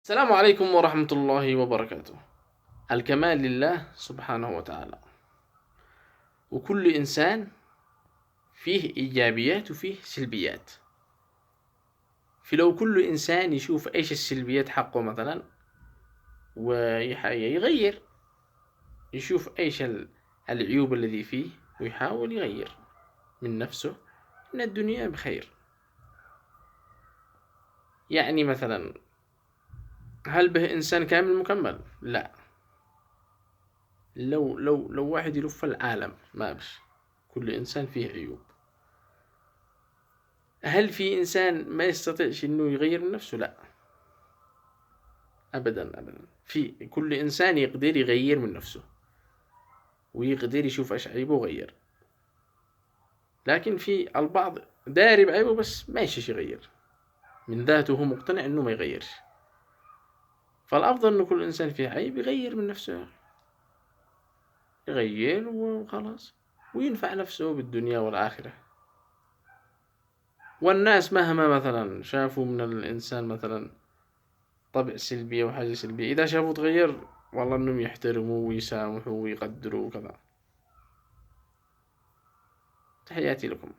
السلام عليكم ورحمة الله وبركاته. الكمال لله سبحانه وتعالى، وكل إنسان فيه إيجابيات وفيه سلبيات. فلو كل إنسان يشوف إيش السلبيات حقه مثلا ويغير، يشوف إيش العيوب الذي فيه ويحاول يغير من نفسه، إن الدنيا بخير. يعني مثلا، هل به إنسان كامل مكمل؟ لا. لو واحد يلف العالم ما بش، كل إنسان فيه عيوب. هل في إنسان ما يستطيعش إنه يغير من نفسه؟ لا، أبدا أبدا. في كل إنسان يقدر يغير من نفسه ويقدر يشوف إيش عيبه ويغير، لكن في البعض داري بعيبه بس ما يشيش يغير من ذاته، هو مقتنع إنه ما يغيرش. فالأفضل إنه كل إنسان فيه عيب يغير من نفسه، يغير وخلاص، وينفع نفسه بالدنيا والآخرة. والناس مهما مثلا شافوا من الإنسان مثلا طبع سلبي أو حاجة سلبية، إذا شافوا تغير والله إنهم يحترموا ويسامحوا ويقدروا وكذا. تحياتي لكم.